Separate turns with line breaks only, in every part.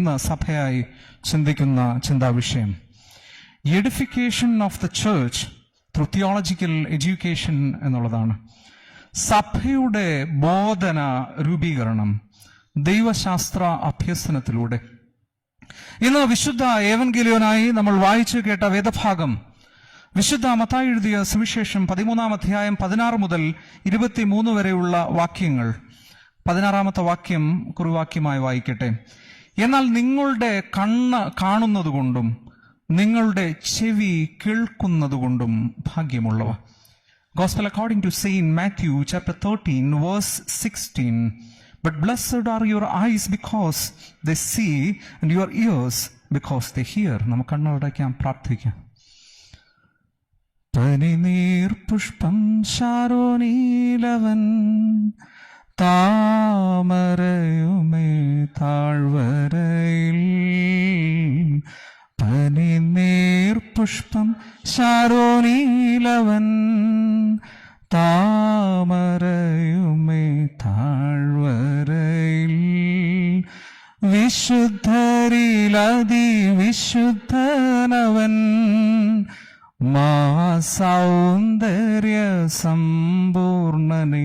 ഇന്ന് സഭയായി ചിന്തിക്കുന്ന ചിന്താവിഷയം edification of the church through theological education എന്നുള്ളതാണ്. സഭയുടെ ബോധന രൂപീകരണം ദൈവശാസ്ത്ര അഭ്യസനത്തിലൂടെ. ഇന്ന് വിശുദ്ധ ഏവൻഗേലിയോനായി നമ്മൾ വായിച്ചു കേട്ട വേദഭാഗം വിശുദ്ധ മത്തായി എഴുതിയ സുവിശേഷം 13-ാം അധ്യായം 16 മുതൽ 23 വരെയുള്ള വാക്യങ്ങൾ. 16-ാമത്തെ വാക്യം കുറിവാക്യമായി വായിക്കട്ടെ. എന്നാൽ നിങ്ങളുടെ കണ്ണ് കാണുന്നതുകൊണ്ടും നിങ്ങളുടെ ചെവി കേൾക്കുന്നതുകൊണ്ടും ഭാഗ്യമുള്ളവ. Gospel according to Saint Matthew chapter 13 verse 16. But blessed are your eyes because they see and your ears because they hear. നമുക്ക് കണ്ണടയ്ക്കാം, പ്രാർത്ഥിക്കാം. പനിനീർ പുഷ്പം ശാരോനീലവൻ താമരയുമേ താഴ്വരയിൽ. പനിനീർ പുഷ്പം ശാരോനീലവൻ താമരയുമേ താഴ്വരയിൽ. വിശുദ്ധരിലതിവിശുദ്ധനവൻ മാ സൗന്ദര്യ സമ്പൂർണനെ.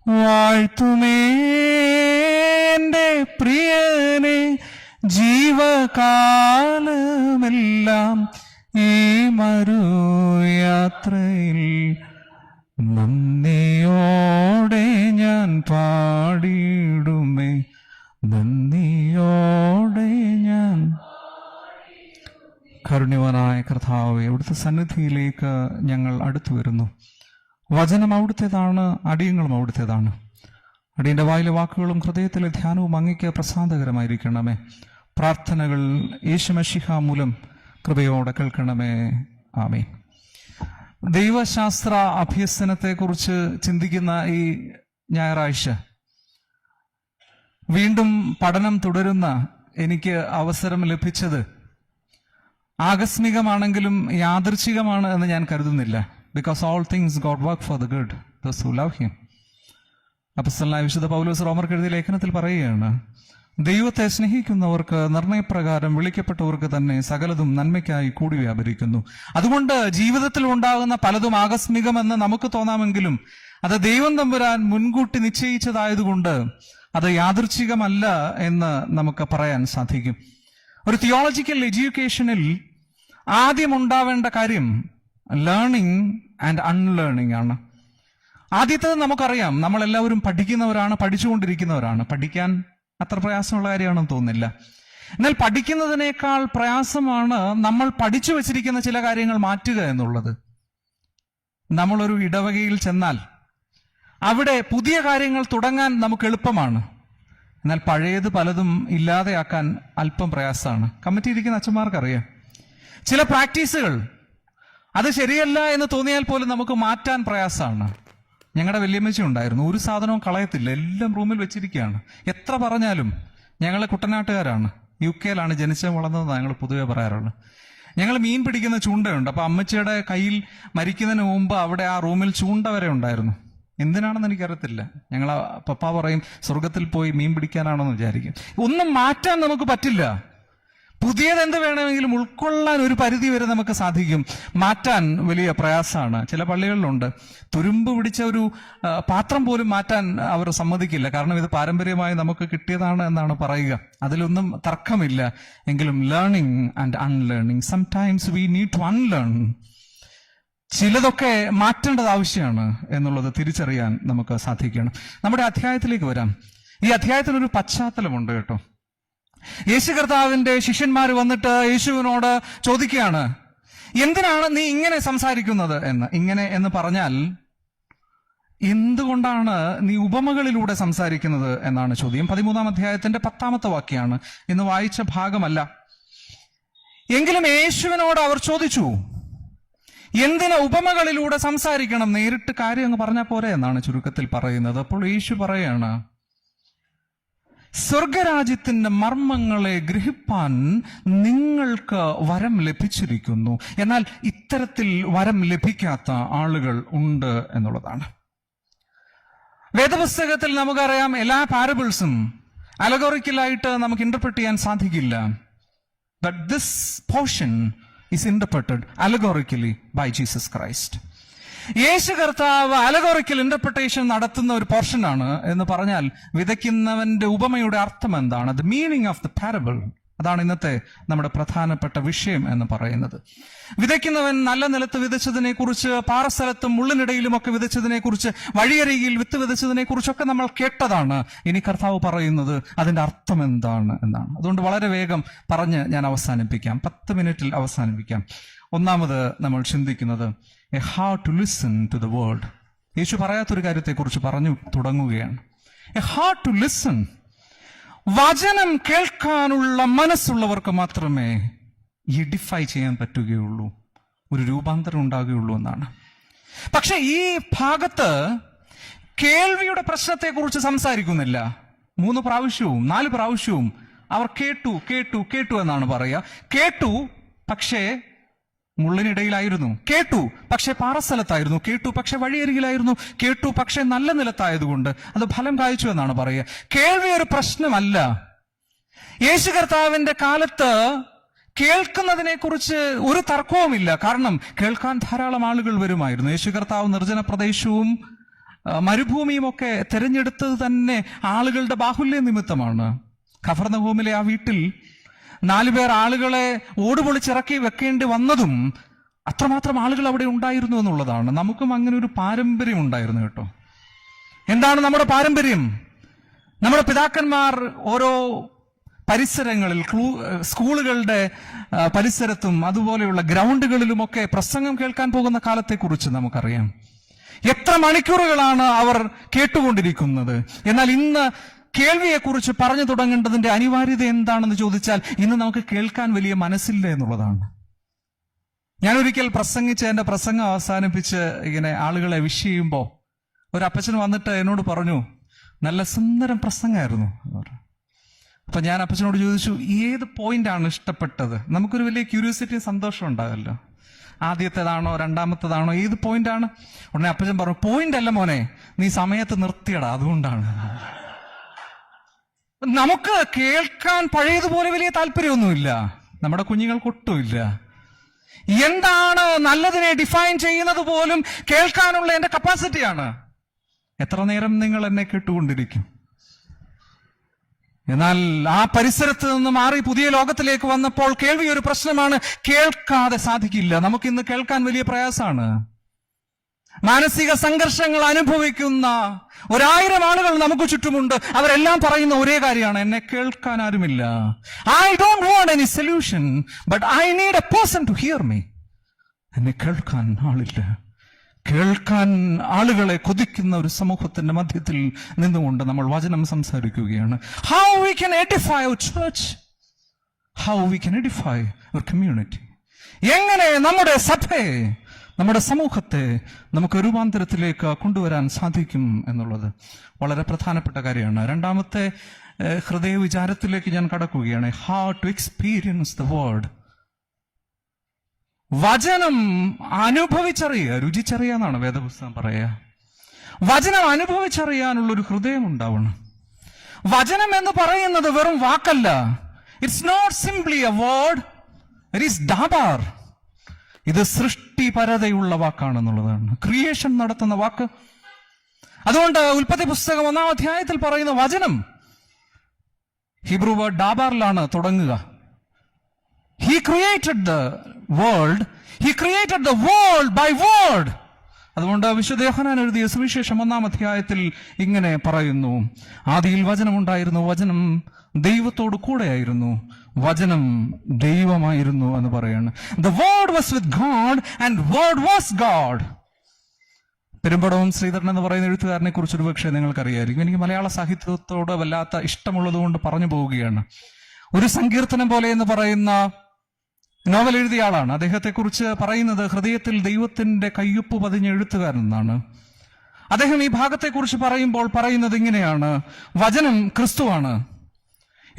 വാഴ്ത്തുമേ എൻ്റെ പ്രിയനെ ജീവകാലമെല്ലാം ഈ മരുയാത്രയിൽ. നന്ദിയോടെ ഞാൻ പാടിയിടുമേ, നന്ദിയോടെ ഞാൻ. കാരുണ്യവാനായ കർത്താവേ, അവിടുത്തെ സന്നിധിയിലേക്ക് ഞങ്ങൾ അടുത്തു വരുന്നു. വചനം അവിടുത്തേതാണ്, അടിയങ്ങളും അവിടുത്തേതാണ്. അടിയന്റെ വായിലെ വാക്കുകളും ഹൃദയത്തിലെ ധ്യാനവും അങ്ങയ്ക്ക് പ്രസാദകരമായിരിക്കണമേ. പ്രാർത്ഥനകൾ യേശുമശിഹ മൂലം കൃപയോടെ കേൾക്കണമേ. ആമേൻ. ദൈവശാസ്ത്ര അഭ്യസനത്തെക്കുറിച്ച് ചിന്തിക്കുന്ന ഈ ഞായറാഴ്ച വീണ്ടും പഠനം തുടരുന്ന എനിക്ക് അവസരം ലഭിച്ചത് ആകസ്മികമാണെങ്കിലും യാദൃച്ഛികമാണ് എന്ന് ഞാൻ കരുതുന്നില്ല. Because all things God work for the good those who love him. അപ്പോസ്തലനായ വിശുദ്ധ പൗലോസ് റോമർക്ക് എഴുതിയ ലേഖനത്തിൽ പറയുകയാണ്, ദൈവത്തെ സ്നേഹിക്കുന്നവർക്ക് നിർണയപ്രകാരം വിളിക്കപ്പെട്ടവർക്ക് തന്നെ സകലതും നന്മയ്ക്കായി കൂടി വ്യാപരിക്കുന്നു. അതുകൊണ്ട് ജീവിതത്തിൽ ഉണ്ടാകുന്ന പലതും ആകസ്മികമെന്ന് നമുക്ക് തോന്നാമെങ്കിലും അത് ദൈവം തമ്പുരാൻ മുൻകൂട്ടി നിശ്ചയിച്ചതായതുകൊണ്ട് അത് യാദൃച്ഛികമല്ല എന്ന് നമുക്ക് പറയാൻ സാധിക്കും. ഒരു തിയോളജിക്കൽ എഡ്യൂക്കേഷനിൽ ആദ്യം ഉണ്ടാവേണ്ട കാര്യം ലേണിംഗ് ആൻഡ് അൺലേണിംഗ് ആണ്. ആദ്യത്തേത് നമുക്കറിയാം, നമ്മളെല്ലാവരും പഠിക്കുന്നവരാണ്, പഠിച്ചുകൊണ്ടിരിക്കുന്നവരാണ്. പഠിക്കാൻ അത്ര പ്രയാസമുള്ള കാര്യമാണെന്ന് തോന്നുന്നില്ല. എന്നാൽ പഠിക്കുന്നതിനേക്കാൾ പ്രയാസമാണ് നമ്മൾ പഠിച്ചു വച്ചിരിക്കുന്ന ചില കാര്യങ്ങൾ മാറ്റുക എന്നുള്ളത്. നമ്മളൊരു ഇടവകയിൽ ചെന്നാൽ അവിടെ പുതിയ കാര്യങ്ങൾ തുടങ്ങാൻ നമുക്ക് എളുപ്പമാണ്. എന്നാൽ പഴയത് പലതും ഇല്ലാതെയാക്കാൻ അല്പം പ്രയാസമാണ്. കമ്മിറ്റി ഇരിക്കുന്ന അച്ഛന്മാർക്കറിയാം, ചില പ്രാക്ടീസുകൾ അത് ശരിയല്ല എന്ന് തോന്നിയാൽ പോലും നമുക്ക് മാറ്റാൻ പ്രയാസമാണ്. ഞങ്ങളുടെ വല്യമ്മച്ചി ഉണ്ടായിരുന്നു, ഒരു സാധനവും കളയത്തില്ല, എല്ലാം റൂമിൽ വെച്ചിരിക്കുകയാണ്. എത്ര പറഞ്ഞാലും, ഞങ്ങൾ കുട്ടനാട്ടുകാരാണ്, UK ജനിച്ച് വളർന്നതെന്ന് ഞങ്ങൾ പൊതുവെ പറയാറുള്ളത്. ഞങ്ങൾ മീൻ പിടിക്കുന്ന ചൂണ്ടയുണ്ട്. അപ്പൊ അമ്മച്ചിയുടെ കയ്യിൽ മരിക്കുന്നതിന് മുമ്പ് അവിടെ ആ റൂമിൽ ചൂണ്ട വരെ ഉണ്ടായിരുന്നു. എന്തിനാണെന്ന് എനിക്കറിയത്തില്ല. ഞങ്ങൾ പപ്പ പറയും സ്വർഗത്തിൽ പോയി മീൻ പിടിക്കാനാണെന്ന് വിചാരിക്കും. ഒന്നും മാറ്റാൻ നമുക്ക് പറ്റില്ല. പുതിയതെന്ത് വേണമെങ്കിലും ഉൾക്കൊള്ളാൻ ഒരു പരിധി വരെ നമുക്ക് സാധിക്കും, മാറ്റാൻ വലിയ പ്രയാസമാണ്. ചില പള്ളികളിലുണ്ട്, തുരുമ്പ് പിടിച്ച ഒരു പാത്രം പോലും മാറ്റാൻ അവർ സമ്മതിക്കില്ല. കാരണം ഇത് പാരമ്പര്യമായി നമുക്ക് കിട്ടിയതാണ് എന്നാണ് പറയുക. അതിലൊന്നും തർക്കമില്ല. എങ്കിലും learning and unlearning, sometimes we need to unlearn. ചിലതൊക്കെ മാറ്റേണ്ടത് ആവശ്യമാണ് എന്നുള്ളത് തിരിച്ചറിയാൻ നമുക്ക് സാധിക്കണം. നമ്മുടെ അധ്യായത്തിലേക്ക് വരാം. ഈ അധ്യായത്തിനൊരു പശ്ചാത്തലമുണ്ട് കേട്ടോ. യേശു കർത്താവിന്റെ ശിഷ്യന്മാർ വന്നിട്ട് യേശുവിനോട് ചോദിക്കുകയാണ്, എന്തിനാണ് നീ ഇങ്ങനെ സംസാരിക്കുന്നത് എന്ന്. ഇങ്ങനെ എന്ന് പറഞ്ഞാൽ എന്തുകൊണ്ടാണ് നീ ഉപമകളിലൂടെ സംസാരിക്കുന്നത് എന്നാണ് ചോദ്യം. 13-ാം അധ്യായത്തിന്റെ 10-ാമത്തെ വാക്യമാണ്, ഇന്ന് വായിച്ച ഭാഗമല്ല. എങ്കിലും യേശുവിനോട് അവർ ചോദിച്ചു, എന്തിന് ഉപമകളിലൂടെ സംസാരിക്കണം? നേരിട്ട് കാര്യം അങ്ങ് പറഞ്ഞാൽ പോരെ എന്നാണ് ചുരുക്കത്തിൽ പറയുന്നത്. അപ്പോൾ യേശു പറയാണ്, സ്വർഗരാജ്യത്തിന്റെ മർമ്മങ്ങളെ ഗ്രഹിപ്പാൻ നിങ്ങൾക്ക് വരം ലഭിച്ചിരിക്കുന്നു, എന്നാൽ ഇത്തരത്തിൽ വരം ലഭിക്കാത്ത ആളുകൾ ഉണ്ട് എന്നുള്ളതാണ്. വേദപുസ്തകത്തിൽ നമുക്കറിയാം, എല്ലാ പാരബിൾസും അലഗോറിക്കലായിട്ട് നമുക്ക് ഇന്റർപ്രറ്റ് ചെയ്യാൻ സാധിക്കില്ല. But this portion is interpreted allegorically by Jesus Christ. Yesu കർത്താവ് അലഗോറിക്കൽ ഇന്റർപ്രിട്ടേഷൻ നടത്തുന്ന ഒരു പോർഷനാണ് എന്ന് പറഞ്ഞാൽ, വിതയ്ക്കുന്നവന്റെ ഉപമയുടെ അർത്ഥം എന്താണ്, the meaning of the parable. അതാണ് ഇന്നത്തെ നമ്മുടെ പ്രധാനപ്പെട്ട വിഷയം എന്ന് പറയുന്നത്. വിതയ്ക്കുന്നവൻ നല്ല നിലത്ത് വിതച്ചതിനെ കുറിച്ച്, പാറസ്ഥലത്തും മുള്ളിനിടയിലുമൊക്കെ വിതച്ചതിനെ കുറിച്ച്, വഴിയരികിൽ വിത്ത് വിതച്ചതിനെ കുറിച്ചൊക്കെ നമ്മൾ കേട്ടതാണ്. ഇനി കർത്താവ് പറയുന്നത് അതിന്റെ അർത്ഥം എന്താണ് എന്നാണ്. അതുകൊണ്ട് വളരെ വേഗം പറഞ്ഞ് ഞാൻ അവസാനിപ്പിക്കാം, 10 മിനിറ്റിൽ അവസാനിപ്പിക്കാം. ഒന്നാമത് നമ്മൾ ചിന്തിക്കുന്നത് a heart to listen to the word. Yesu പറയാത്തൊരു കാര്യത്തെക്കുറിച്ച് പറഞ്ഞു തുടങ്ങുകയാണ്. A heart to listen. വചനം കേൾക്കാനുള്ള മനസ്സുള്ളവർക്ക് മാത്രമേ എഡിഫൈ ചെയ്യാൻ പറ്റുകയുള്ളൂ, ഒരു രൂപാന്തരം ഉണ്ടാകുകയുള്ളൂ എന്നാണ്. പക്ഷെ ഈ ഭാഗത്ത് കേൾവിയുടെ പ്രശ്നത്തെക്കുറിച്ച് സംസാരിക്കുന്നില്ല. 3 പ്രാവശ്യവും 4 പ്രാവശ്യവും അവർ കേട്ടു കേട്ടു കേട്ടു എന്നാണ് പറയുക. കേട്ടു, പക്ഷേ മുള്ളിനിടയിലായിരുന്നു. കേട്ടു, പക്ഷെ പാറസ്ഥലത്തായിരുന്നു. കേട്ടു, പക്ഷെ വഴിയരികിലായിരുന്നു. കേട്ടു, പക്ഷെ നല്ല നിലത്തായതുകൊണ്ട് അത് ഫലം കായ്ച്ചു എന്നാണ് പറയുക. കേൾവി ഒരു പ്രശ്നമല്ല. യേശു കർത്താവിന്റെ കാലത്ത് കേൾക്കുന്നതിനെ കുറിച്ച് ഒരു തർക്കവുമില്ല. കാരണം കേൾക്കാൻ ധാരാളം ആളുകൾ വരുമായിരുന്നു. യേശു കർത്താവ് നിർജ്ജന പ്രദേശവും മരുഭൂമിയും ഒക്കെ തിരഞ്ഞെടുത്തത് തന്നെ ആളുകളുടെ ബാഹുല്യ നിമിത്തമാണ്. കഫർന്നഹൂമിലെ ആ വീട്ടിൽ 4 പേർ ആളുകളെ ഓടുപൊളിച്ചിറക്കി വെക്കേണ്ടി വന്നതും അത്രമാത്രം ആളുകൾ അവിടെ ഉണ്ടായിരുന്നു എന്നുള്ളതാണ്. നമുക്കും അങ്ങനെ ഒരു പാരമ്പര്യം ഉണ്ടായിരുന്നു കേട്ടോ. എന്താണ് നമ്മുടെ പാരമ്പര്യം? നമ്മുടെ പിതാക്കന്മാർ ഓരോ പരിസരങ്ങളിൽ, സ്കൂളുകളുടെ പരിസരത്തും അതുപോലെയുള്ള ഗ്രൗണ്ടുകളിലുമൊക്കെ പ്രസംഗം കേൾക്കാൻ പോകുന്ന കാലത്തെക്കുറിച്ച് നമുക്കറിയാം. എത്ര മണിക്കൂറുകളാണ് അവർ കേട്ടുകൊണ്ടിരിക്കുന്നത്. എന്നാൽ ഇന്ന് കേൾവിയെക്കുറിച്ച് പറഞ്ഞു തുടങ്ങേണ്ടതിന്റെ അനിവാര്യത എന്താണെന്ന് ചോദിച്ചാൽ, ഇന്ന് നമുക്ക് കേൾക്കാൻ വലിയ മനസ്സില്ല എന്നുള്ളതാണ്. ഞാനൊരിക്കൽ പ്രസംഗിച്ച് എന്റെ പ്രസംഗം അവസാനിപ്പിച്ച് ഇങ്ങനെ ആളുകളെ വിഷ് ചെയ്യുമ്പോൾ ഒരു അപ്പച്ചൻ വന്നിട്ട് എന്നോട് പറഞ്ഞു, നല്ല സുന്ദരം പ്രസംഗമായിരുന്നു. അപ്പൊ ഞാൻ അപ്പച്ചനോട് ചോദിച്ചു, ഏത് പോയിന്റാണ് ഇഷ്ടപ്പെട്ടത്? നമുക്കൊരു വലിയ ക്യൂരിയോസിറ്റി, സന്തോഷം ഉണ്ടാകല്ലോ. ആദ്യത്തേതാണോ രണ്ടാമത്തേതാണോ, ഏത് പോയിന്റാണ്? ഉടനെ അപ്പച്ചൻ പറഞ്ഞു, പോയിന്റ് അല്ല മോനെ, നീ സമയത്ത് നിർത്തിയടാ, അതുകൊണ്ടാണ്. നമുക്ക് കേൾക്കാൻ പഴയതുപോലെ വലിയ താല്പര്യമൊന്നുമില്ല, നമ്മുടെ കുഞ്ഞുങ്ങൾക്കൊട്ടുമില്ല. എന്താണ് നല്ലതിനെ ഡിഫൈൻ ചെയ്യുന്നത് പോലും കേൾക്കാനുള്ള എന്റെ കപ്പാസിറ്റിയാണ്. എത്ര നേരം നിങ്ങൾ എന്നെ കേട്ടുകൊണ്ടിരിക്കും? എന്നാൽ ആ പരിസരത്ത് നിന്ന് മാറി പുതിയ ലോകത്തിലേക്ക് വന്നപ്പോൾ കേൾവി ഒരു പ്രശ്നമാണ്. കേൾക്കാതെ സാധിക്കില്ല. നമുക്കിന്ന് കേൾക്കാൻ വലിയ പ്രയാസമാണ്. മാനസിക സംഘർഷങ്ങൾ അനുഭവിക്കുന്ന 1000 ആളുകൾ നമുക്ക് ചുറ്റുമുണ്ട്. അവരെല്ലാം പറയുന്ന ഒരേ കാര്യമാണ്, എന്നെ കേൾക്കാൻ ആരുമില്ല. I don't want any solution, but I need a person to hear me. എന്നെ കേൾക്കാൻ ആളില്ല. കേൾക്കാൻ ആളുകളെ കൊതിക്കുന്ന ഒരു സമൂഹത്തിന്റെ മധ്യത്തിൽ നിന്നുകൊണ്ട് നമ്മൾ വചനം സംസാരിക്കുകയാണ്. How we can edify our church, how we can edify our community. എങ്ങനെ നമ്മുടെ സഭയെ, നമ്മുടെ സമൂഹത്തെ നമുക്ക് രൂപാന്തരത്തിലേക്ക് കൊണ്ടുവരാൻ സാധിക്കും എന്നുള്ളത് വളരെ പ്രധാനപ്പെട്ട കാര്യമാണ്. രണ്ടാമത്തെ ഹൃദയ വിചാരത്തിലേക്ക് ഞാൻ കടക്കുകയാണ്. How to experience the word. വചനം അനുഭവിച്ചറിയുക, രുചിച്ചറിയുക എന്നാണ് വേദപുസ്തകം പറയുക. വചനം അനുഭവിച്ചറിയാനുള്ളൊരു ഹൃദയം ഉണ്ടാവണം. വചനം എന്ന് പറയുന്നത് വെറും വാക്കല്ല. It's not simply a word, it is ദാബാർ. ഇത് സൃഷ്ടിപരതയുള്ള വാക്കാണെന്നുള്ളതാണ്, ക്രിയേഷൻ നടത്തുന്ന വാക്ക്. അതുകൊണ്ട് ഉൽപ്പത്തി പുസ്തകം 1-ാം അധ്യായത്തിൽ പറയുന്ന വചനം ഹീബ്രു വേർഡ് ഡാബാറിലാണ് തുടങ്ങുക. He created the world. He created the world by word. അതുകൊണ്ട് വിശുദ്ധ യോഹന്നാൻ എഴുതിയ സുവിശേഷം 1-ാം അധ്യായത്തിൽ ഇങ്ങനെ പറയുന്നു, ആദിയിൽ വചനമുണ്ടായിരുന്നു, വചനം ദൈവത്തോട് കൂടെയായിരുന്നു, വചനം ദൈവമായിരുന്നു എന്ന് പറയാണ്. The word was with God and word was God. പെരുമ്പടവും Sreedharan എന്ന് പറയുന്ന എഴുത്തുകാരനെ കുറിച്ച് ഒരു പക്ഷേ നിങ്ങൾക്കറിയായിരിക്കും. എനിക്ക് മലയാള സാഹിത്യത്തോട് വല്ലാത്ത ഇഷ്ടമുള്ളത് കൊണ്ട് പറഞ്ഞു പോവുകയാണ്. ഒരു സങ്കീർത്തനം പോലെ എന്ന് പറയുന്ന നോവൽ എഴുതിയ ആളാണ്. അദ്ദേഹത്തെക്കുറിച്ച് പറയുന്നത് ഹൃദയത്തിൽ ദൈവത്തിന്റെ കയ്യൊപ്പ് പതിഞ്ഞ എഴുത്തുകാരൻ എന്നാണ്. അദ്ദേഹം ഈ ഭാഗത്തെക്കുറിച്ച് പറയുമ്പോൾ പറയുന്നത് ഇങ്ങനെയാണ്, വചനം ക്രിസ്തുവാണ്.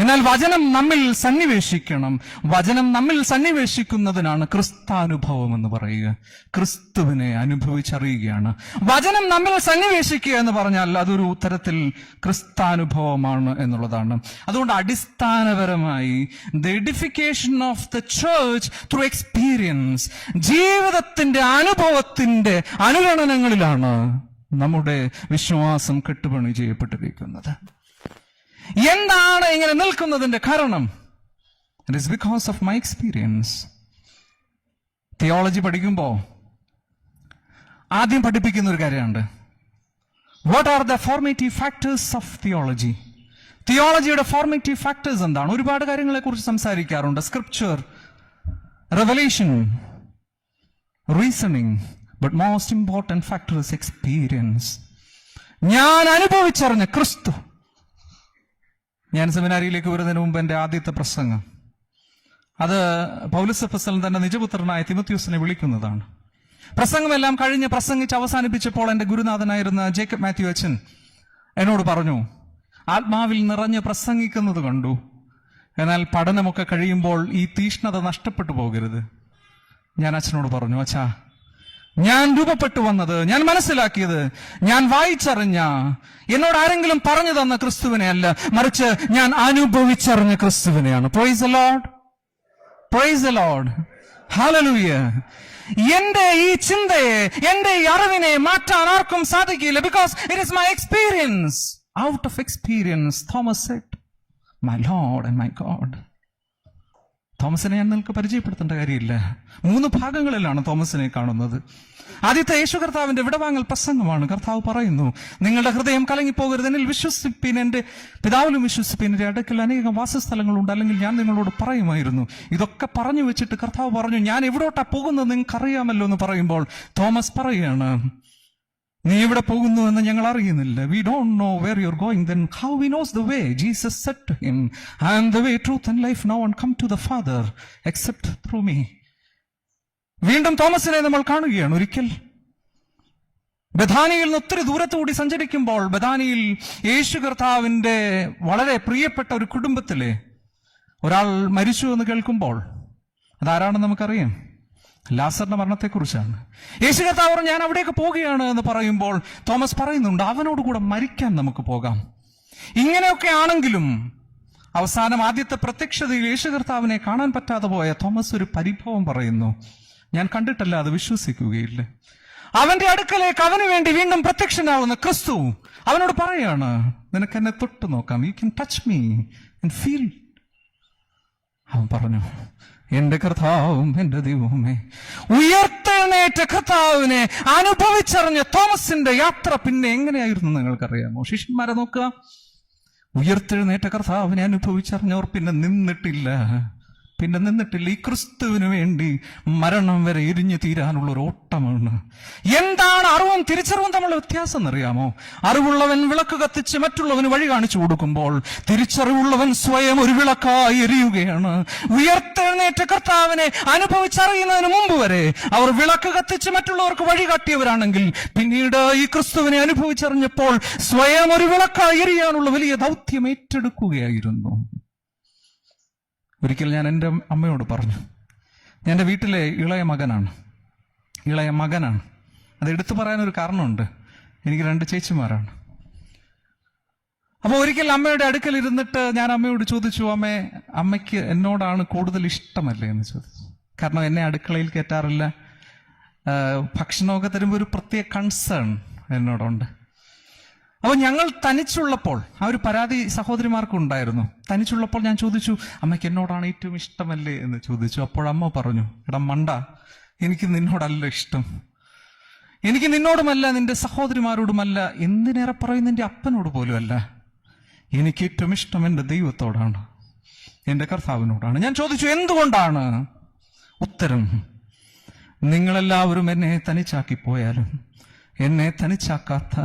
എന്നാൽ വചനം നമ്മിൽ സന്നിവേശിക്കണം. വചനം നമ്മിൽ സന്നിവേശിക്കുന്നതിനാണ് ക്രിസ്താനുഭവം എന്ന് പറയുക. ക്രിസ്തുവിനെ അനുഭവിച്ചറിയുകയാണ്. വചനം നമ്മിൽ സന്നിവേശിക്കുക എന്ന് പറഞ്ഞാൽ അതൊരു തരത്തിൽ ക്രിസ്താനുഭവമാണ് എന്നുള്ളതാണ്. അതുകൊണ്ട് അടിസ്ഥാനപരമായി the edification of the church through experience, ജീവിതത്തിന്റെ അനുഭവത്തിന്റെ അനുരണനങ്ങളിലാണ് നമ്മുടെ വിശ്വാസം കെട്ടുപണി ചെയ്യപ്പെട്ടിരിക്കുന്നത്. എന്താണ് ഇങ്ങനെ നിൽക്കുന്നതിന്റെ കാരണം? It is because of my experience. Theology പഠിക്കുമ്പോൾ ആദ്യം പഠിപ്പിക്കുന്ന ഒരു കാര്യമുണ്ട്. What are the formative factors of theology? തിയോളജിയുടെ ഫോർമേറ്റീവ് ഫാക്ടേഴ്സ് എന്താണ്? ഒരുപാട് കാര്യങ്ങളെ കുറിച്ച് സംസാരിക്കാറുണ്ട്. Scripture, revelation, reasoning, but most important factor is experience. ഞാൻ അനുഭവിച്ചറിഞ്ഞ ക്രിസ്തു. ഞാൻ സെമിനാരിയിലേക്ക് വരുന്നതിന് മുമ്പ് എൻ്റെ ആദ്യത്തെ പ്രസംഗം അത് പൗലോസ് അപ്പോസ്തലൻ തന്റെ നിജപുത്രനായ തിമോത്തിയോസിനെ വിളിക്കുന്നതാണ്. പ്രസംഗമെല്ലാം കഴിഞ്ഞ് പ്രസംഗിച്ച് അവസാനിപ്പിച്ചപ്പോൾ എൻ്റെ ഗുരുനാഥനായിരുന്ന ജേക്കബ് മാത്യു അച്ഛൻ എന്നോട് പറഞ്ഞു, ആത്മാവിൽ നിറഞ്ഞ് പ്രസംഗിക്കുന്നത് കണ്ടു, എന്നാൽ പഠനമൊക്കെ കഴിയുമ്പോൾ ഈ തീഷ്ണത നഷ്ടപ്പെട്ടു പോകരുത്. ഞാൻ അച്ഛനോട് പറഞ്ഞു, അച്ഛാ, ഞാൻ രൂപപ്പെട്ടു വന്നത്, ഞാൻ മനസ്സിലാക്കിയത്, ഞാൻ വായിച്ചറിഞ്ഞ, എന്നോട് ആരെങ്കിലും പറഞ്ഞു തന്ന ക്രിസ്തുവിനെ അല്ല, മറിച്ച് ഞാൻ അനുഭവിച്ചറിഞ്ഞ ക്രിസ്തുവിനെയാണ്. Praise the Lord, praise the Lord, hallelujah. എന്റെ ഈ ചിന്തയെ, എന്റെ ഈ അറിവിനെ മാറ്റാൻ ആർക്കും സാധിക്കില്ല. Because it is my experience. Out of experience Thomas said, my Lord and my God. തോമസിനെ ഞാൻ നിങ്ങൾക്ക് പരിചയപ്പെടുത്തേണ്ട കാര്യമില്ല. 3 ഭാഗങ്ങളിലാണ് തോമസിനെ കാണുന്നത്. ആദ്യത്തെ യേശു കർത്താവിന്റെ വിടവാങ്ങൽ പ്രസംഗമാണ്. കർത്താവ് പറയുന്നു, നിങ്ങളുടെ ഹൃദയം കലങ്ങിപ്പോകരുത്, എന്നിൽ വിശ്വസിപ്പിൻ, എന്റെ പിതാവിലും വിശ്വസിപ്പിൻ, എന്റെ അടുക്കൽ അനേകം വാസസ്ഥലങ്ങളുണ്ട്, അല്ലെങ്കിൽ ഞാൻ നിങ്ങളോട് പറയുമായിരുന്നു. ഇതൊക്കെ പറഞ്ഞു വെച്ചിട്ട് കർത്താവ് പറഞ്ഞു, ഞാൻ എവിടോട്ടാ പോകുന്നത് നിങ്ങൾക്ക് അറിയാമല്ലോ എന്ന് പറയുമ്പോൾ തോമസ് പറയുകയാണ്, നീ എവിടെ പോകുന്നു എന്ന് ഞങ്ങൾ അറിയുന്നില്ല. We don't know where you're going. Then how we knows the way? Jesus said to him, I am the way, truth and life. No one come to the Father except through me. വീണ്ടും തോമസിനെ നമ്മൾ കാണുകയാണ്. ഒരിക്കൽ ബഥാനിയിൽ നിന്ന് ഒത്തിരി ദൂരത്തുകൂടി സഞ്ചരിക്കുമ്പോൾ, ബഥാനിയിൽ യേശു കർത്താവിന്റെ വളരെ പ്രിയപ്പെട്ട ഒരു കുടുംബത്തിലെ ഒരാൾ മരിച്ചു എന്ന് കേൾക്കുമ്പോൾ, അതാരാണെന്ന് നമുക്കറിയാം, ലാസറിന്റെ മരണത്തെക്കുറിച്ചാണ്. യേശു കർത്താവ് പറഞ്ഞു, ഞാൻ അവിടേക്ക് പോവുകയാണ് എന്ന് പറയുമ്പോൾ തോമസ് പറയുന്നുണ്ട്, അവനോട് കൂടെ മരിക്കാൻ നമുക്ക് പോകാം. ഇങ്ങനെയൊക്കെ ആണെങ്കിലും അവസാനം ആദ്യത്തെ പ്രത്യക്ഷതയിൽ യേശു കർത്താവിനെ കാണാൻ പറ്റാതെ പോയ തോമസ് ഒരു പരിഭവം പറയുന്നു, ഞാൻ കണ്ടിട്ടല്ല അത് വിശ്വസിക്കുകയില്ല. അവന്റെ അടുക്കലേക്ക് അവന് വേണ്ടി വീണ്ടും പ്രത്യക്ഷനാവുന്ന ക്രിസ്തു അവനോട് പറയാണ്, നിനക്ക് എന്നെ തൊട്ട് നോക്കാം, you can touch me and feel. അവൻ പറഞ്ഞു, എന്റെ കർത്താവും എന്റെ ദൈവവുമേ. ഉയർത്തെഴുന്നേറ്റ കർത്താവിനെ അനുഭവിച്ചറിഞ്ഞ തോമസിന്റെ യാത്ര പിന്നെ എങ്ങനെയായിരുന്നു നിങ്ങൾക്കറിയാമോ? ശിഷ്യന്മാരെ നോക്കുക, ഉയർത്തെഴുന്നേറ്റ കർത്താവിനെ അനുഭവിച്ചറിഞ്ഞവർ പിന്നെ നിന്നിട്ടില്ല. ഈ ക്രിസ്തുവിന് വേണ്ടി മരണം വരെ എരിഞ്ഞു തീരാനുള്ള ഒരു ഓട്ടമാണ്. എന്താണ് അറിവും തിരിച്ചറിവും തമ്മിലുള്ള വ്യത്യാസം എന്നറിയാമോ? അറിവുള്ളവൻ വിളക്ക് കത്തിച്ച് മറ്റുള്ളവന് വഴി കാണിച്ചു കൊടുക്കുമ്പോൾ, തിരിച്ചറിവുള്ളവൻ സ്വയം ഒരു വിളക്കായി എരിയുകയാണ്. ഉയർത്തെഴുന്നേറ്റ കർത്താവിനെ അനുഭവിച്ചറിയുന്നതിന് മുമ്പ് വരെ അവർ വിളക്ക് കത്തിച്ച് മറ്റുള്ളവർക്ക് വഴി കാട്ടിയവരാണെങ്കിൽ, പിന്നീട് ഈ ക്രിസ്തുവിനെ അനുഭവിച്ചറിഞ്ഞപ്പോൾ സ്വയം ഒരു വിളക്കായി എരിയാനുള്ള വലിയ ദൗത്യം ഏറ്റെടുക്കുകയായിരുന്നു. ഒരിക്കൽ ഞാൻ എൻ്റെ അമ്മയോട് പറഞ്ഞു, ഞാൻ എൻ്റെ വീട്ടിലെ ഇളയ മകനാണ്. അത് എടുത്തു പറയാനൊരു കാരണമുണ്ട്, എനിക്ക് 2 ചേച്ചിമാരാണ്. അപ്പോൾ ഒരിക്കൽ അമ്മയുടെ അടുക്കൽ ഇരുന്നിട്ട് ഞാൻ അമ്മയോട് ചോദിച്ചു, അമ്മയ്ക്ക് എന്നോടാണ് കൂടുതൽ ഇഷ്ടമല്ലേ എന്ന് ചോദിച്ചു. കാരണം എന്നെ അടുക്കളയിൽ കയറ്റാറില്ല, ഭക്ഷണമൊക്കെ തരുമ്പോൾ ഒരു പ്രത്യേക കൺസേൺ എന്നോടുണ്ട്. അപ്പോൾ ഞങ്ങൾ തനിച്ചുള്ളപ്പോൾ, ആ ഒരു പരാതി സഹോദരിമാർക്കും ഉണ്ടായിരുന്നു, തനിച്ചുള്ളപ്പോൾ ഞാൻ ചോദിച്ചു, അമ്മയ്ക്ക് എന്നോടാണ് ഏറ്റവും ഇഷ്ടമല്ലേ എന്ന് ചോദിച്ചു. അപ്പോൾ അമ്മ പറഞ്ഞു, എടാ മണ്ട, എനിക്ക് നിന്നോടല്ല ഇഷ്ടം, എനിക്ക് നിന്നോടുമല്ല, നിന്റെ സഹോദരിമാരോടുമല്ല, എന്തിനേറെ പറയും നിന്റെ അപ്പനോട് പോലും അല്ല, എനിക്ക് ഏറ്റവും ഇഷ്ടം എൻ്റെ ദൈവത്തോടാണ്, എൻ്റെ കർത്താവിനോടാണ്. ഞാൻ ചോദിച്ചു, എന്തുകൊണ്ടാണ്? ഉത്തരം, നിങ്ങളെല്ലാവരും എന്നെ തനിച്ചാക്കി പോയാലും എന്നെ തനിച്ചാക്കാത്ത,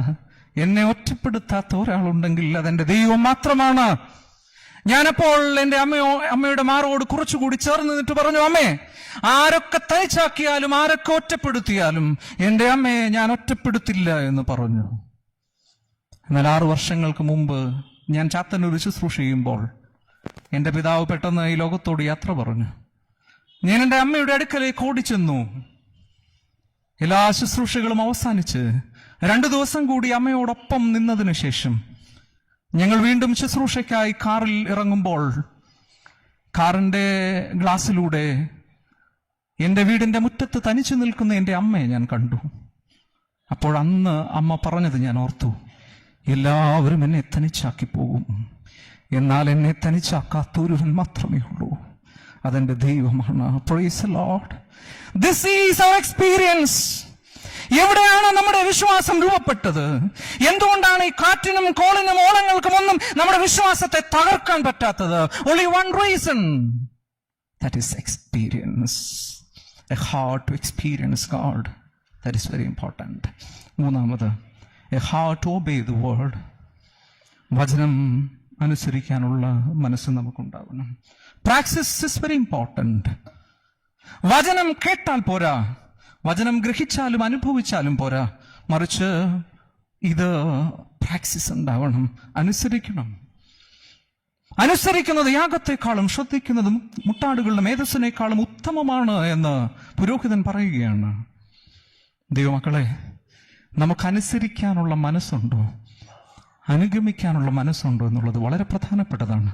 എന്നെ ഒറ്റപ്പെടുത്താത്ത ഒരാളുണ്ടെങ്കിൽ അതെന്റെ ദൈവം മാത്രമാണ്. ഞാനപ്പോൾ എൻ്റെ അമ്മയുടെ മാറോട് കുറച്ചുകൂടി ചേർന്ന് നിന്നിട്ട് പറഞ്ഞു, അമ്മേ, ആരൊക്കെ തനിച്ചാക്കിയാലും ആരൊക്കെ ഒറ്റപ്പെടുത്തിയാലും എൻ്റെ അമ്മയെ ഞാൻ ഒറ്റപ്പെടുത്തില്ല എന്ന് പറഞ്ഞു. എന്നാൽ 6 വർഷങ്ങൾക്ക് മുമ്പ് ഞാൻ ചാത്തന്നൂർ ശുശ്രൂഷ ചെയ്യുമ്പോൾ എൻ്റെ പിതാവ് പെട്ടെന്ന് ഈ ലോകത്തോട് യാത്ര പറഞ്ഞു. ഞാൻ എൻ്റെ അമ്മയുടെ അടുക്കലേക്ക് ഓടിച്ചെന്നു. എല്ലാ ശുശ്രൂഷകളും അവസാനിച്ച് 2 ദിവസം കൂടി അമ്മയോടൊപ്പം നിന്നതിന് ശേഷം ഞങ്ങൾ വീണ്ടും ശുശ്രൂഷയ്ക്കായി കാറിൽ ഇറങ്ങുമ്പോൾ കാറിൻ്റെ ഗ്ലാസ്സിലൂടെ എൻ്റെ വീടിൻ്റെ മുറ്റത്ത് തനിച്ചു നിൽക്കുന്ന എൻ്റെ അമ്മയെ ഞാൻ കണ്ടു. അപ്പോൾ അന്ന് അമ്മ പറഞ്ഞത് ഞാൻ ഓർത്തു, എല്ലാവരും എന്നെ തനിച്ചാക്കി പോകും, എന്നാൽ എന്നെ തനിച്ചാക്കാത്തൊരുവൻ മാത്രമേ ഉള്ളൂ, അതെൻ്റെ ദൈവമാണ്. Praise the Lord. This is our experience. എവിടെയാണ് നമ്മുടെ വിശ്വാസം രൂപപ്പെട്ടത്? എന്തുകൊണ്ടാണ് ഈ കാറ്റിനും കോളിനും ഓളങ്ങൾക്കും ഒന്നും നമ്മുടെ വിശ്വാസത്തെ തകർക്കാൻ പറ്റാത്തത്? only one reason, that is experience. A heart to experience God, that is very important. മൂന്നാമത്, a heart to obey the word. വചനം അനുസരിക്കാനുള്ള മനസ്സ് നമുക്കുണ്ടാവണം. Practice is very important. വചനം കേട്ടാൽ പോരാ, വചനം ഗ്രഹിച്ചാലും അനുഭവിച്ചാലും പോരാ, മറിച്ച് ഇത് പ്രാക്ടീസ് ഉണ്ടാവണം. അനുസരിക്കണം. അനുസരിക്കുന്നത് യാഗത്തെക്കാളും ശ്രദ്ധിക്കുന്നത് മുട്ടാടുകളുടെ മേധസ്സിനേക്കാളും ഉത്തമമാണ് എന്ന് പുരോഹിതൻ പറയുകയാണ്. ദൈവമക്കളെ, നമുക്ക് അനുസരിക്കാനുള്ള മനസ്സുണ്ടോ, അനുഗമിക്കാനുള്ള മനസ്സുണ്ടോ എന്നുള്ളത് വളരെ പ്രധാനപ്പെട്ടതാണ്.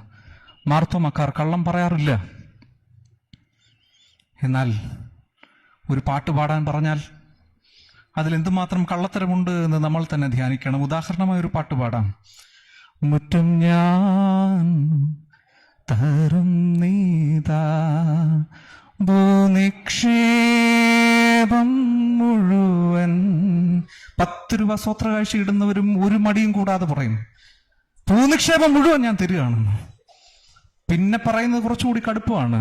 മാർത്തോമാക്കാർ കള്ളം പറയാറില്ല. എന്നാൽ ഒരു പാട്ട് പാടാൻ പറഞ്ഞാൽ അതിലെന്തുമാത്രം കള്ളത്തരമുണ്ട് എന്ന് നമ്മൾ തന്നെ ധ്യാനിക്കണം. ഉദാഹരണമായി ഒരു പാട്ട് പാടാം. മുറ്റും ഞാൻ തരും നീതാ ഭൂനിക്ഷേപം മുഴുവൻ. 10 രൂപ സ്വത്രകാഴ്ച ഇടുന്നവരും ഒരു മടിയും കൂടാതെ പറയും, ഭൂനിക്ഷേപം മുഴുവൻ ഞാൻ തരികയാണെന്ന്. പിന്നെ പറയുന്നത് കുറച്ചുകൂടി കടുപ്പമാണ്,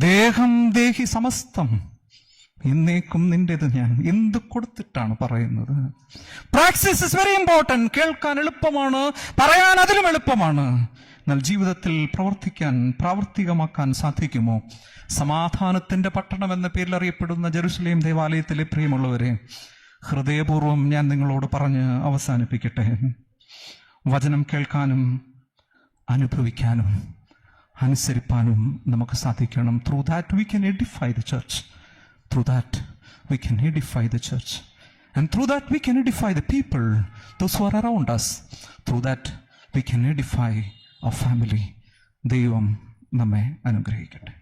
ദേഹം ദേഹി സമസ്തം എന്നേക്കും നിന്റേത് ഞാൻ. എന്ത് കൊടുത്തിട്ടാണ് പറയുന്നത്? Practice is very important. കേൾക്കാൻ എളുപ്പമാണ്, പറയാൻ അതിലും എളുപ്പമാണ്. എന്നാൽ ജീവിതത്തിൽ പ്രാവർത്തികമാക്കാൻ സാധിക്കുമോ? സമാധാനത്തിന്റെ പട്ടണം എന്ന പേരിൽ അറിയപ്പെടുന്ന ജെറുസലേം ദേവാലയത്തിലെ പ്രിയമുള്ളവരെ, ഹൃദയപൂർവ്വം ഞാൻ നിങ്ങളോട് പറഞ്ഞ് അവസാനിപ്പിക്കട്ടെ. വചനം കേൾക്കാനും അനുഭവിക്കാനും അനുസരിപ്പാനും നമുക്ക് സാധിക്കണം. Through that we can edify the church. Through that we can edify the church. And through that we can edify the people, those who are around us. Through that we can edify our family. ദൈവം നമ്മെ അനുഗ്രഹിക്കട്ടെ.